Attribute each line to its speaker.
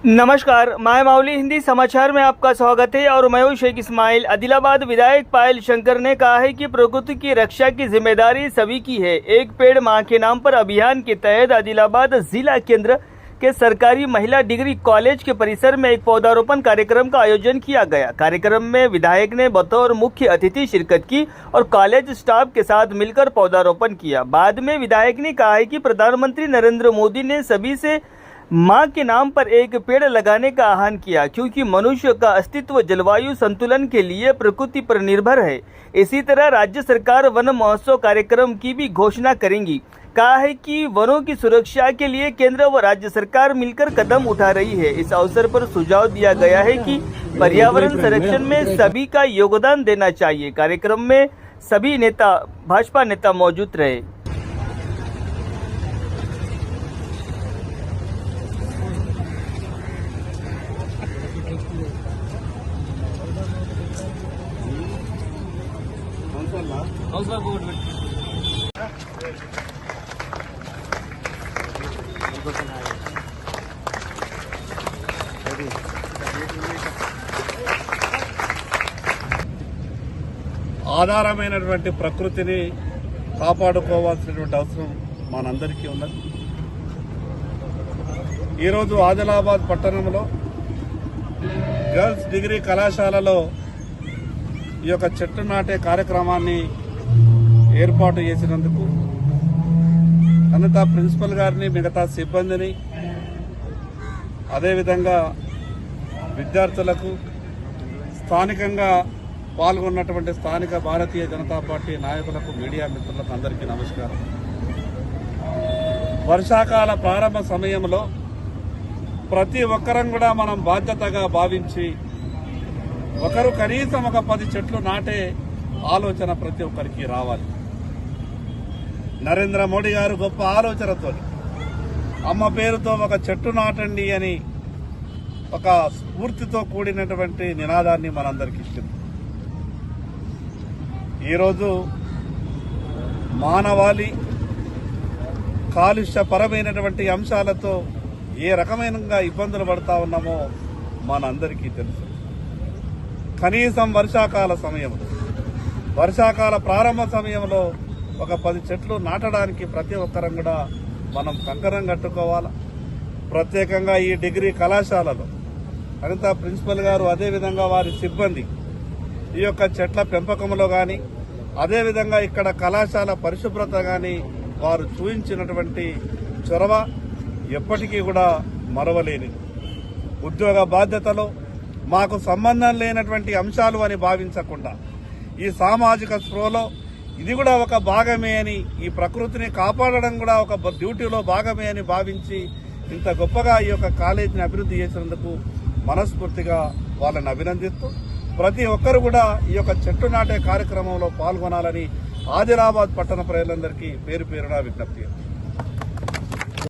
Speaker 1: नमस्कार, मैं माउली हिंदी समाचार में आपका स्वागत है और मैं हूं शेख इस्माइल। आदिलाबाद विधायक पायल शंकर ने कहा है कि प्रकृति की रक्षा की जिम्मेदारी सभी की है। एक पेड़ मां के नाम पर अभियान के तहत आदिलाबाद जिला केंद्र के सरकारी महिला डिग्री कॉलेज के परिसर में एक पौधारोपण कार्यक्रम का आयोजन किया गया। कार्यक्रम में विधायक ने बतौर मुख्य अतिथि शिरकत की और कॉलेज स्टाफ के साथ मिलकर पौधारोपण किया। बाद में विधायक ने कहा है कि प्रधानमंत्री नरेंद्र मोदी ने सभी से मां के नाम पर एक पेड़ लगाने का आह्वान किया, क्योंकि मनुष्य का अस्तित्व जलवायु संतुलन के लिए प्रकृति पर निर्भर है। इसी तरह राज्य सरकार वन महोत्सव कार्यक्रम की भी घोषणा करेंगी। कहा है कि वनों की सुरक्षा के लिए केंद्र व राज्य सरकार मिलकर कदम उठा रही है। इस अवसर पर सुझाव दिया गया है कि पर्यावरण संरक्षण में सभी का योगदान देना चाहिए। कार्यक्रम में सभी भाजपा नेता मौजूद रहे।
Speaker 2: ఆధారమైనటువంటి ప్రకృతిని కాపాడుకోవాల్సినటువంటి అవసరం మనందరికీ ఉన్నది. ఈరోజు ఆదిలాబాద్ పట్టణంలో గర్ల్స్ డిగ్రీ కళాశాలలో ఈ యొక్క చెట్టు నాటే కార్యక్రమాన్ని ఏర్పాటు చేసినందుకు అనంత ప్రిన్సిపల్ గారిని, మిగతా సిబ్బందిని, అదేవిధంగా విద్యార్థులకు, స్థానికంగా పాల్గొన్నటువంటి స్థానిక భారతీయ జనతా పార్టీ నాయకులకు, మీడియా మిత్రులకు అందరికీ నమస్కారం. వర్షాకాల ప్రారంభ సమయంలో ప్రతి ఒక్కరం కూడా మనం బాధ్యతగా భావించి ఒకరు కనీసం ఒక 10 చెట్లు నాటే ఆలోచన ప్రతి ఒక్కరికి రావాలి. నరేంద్ర మోడీ గారు గొప్ప ఆలోచనతో అమ్మ పేరుతో ఒక చెట్టు నాటండి అని ఒక స్ఫూర్తితో కూడినటువంటి నినాదాన్ని మనందరికీ ఇచ్చింది. ఈరోజు మానవాళి కాలుష్యపరమైనటువంటి అంశాలతో ఏ రకమైన ఇబ్బందులు పడతా ఉన్నామో మనందరికీ తెలుసు. కనీసం వర్షాకాల ప్రారంభ సమయంలో ఒక 10 చెట్లు నాటడానికి ప్రతి ఒక్కరం కూడా మనం కంకణం కట్టుకోవాలా. ప్రత్యేకంగా ఈ డిగ్రీ కళాశాలలో అనిత ప్రిన్సిపల్ గారు, అదేవిధంగా వారి సిబ్బంది ఈ యొక్క చెట్ల పెంపకంలో కానీ, అదేవిధంగా ఇక్కడ కళాశాల పరిశుభ్రత కానీ వారు చూపించినటువంటి చొరవ ఎప్పటికీ కూడా మరవలేనిది. ఉద్యోగ బాధ్యతలో మాకు సంబంధం లేనటువంటి అంశాలు అని భావించకుండా ఈ సామాజిక స్పృహలో ఇది కూడా ఒక భాగమే అని, ఈ ప్రకృతిని కాపాడడం కూడా ఒక డ్యూటీలో భాగమే అని భావించి ఇంత గొప్పగా ఈ యొక్క కాలేజీని అభివృద్ధి చేసినందుకు మనస్ఫూర్తిగా వాళ్ళని అభినందిస్తూ ప్రతి ఒక్కరు కూడా ఈ యొక్క చెట్టు నాటే కార్యక్రమంలో పాల్గొనాలని ఆదిలాబాద్ పట్టణ ప్రజలందరికీ పేరు పేరున విజ్ఞప్తి.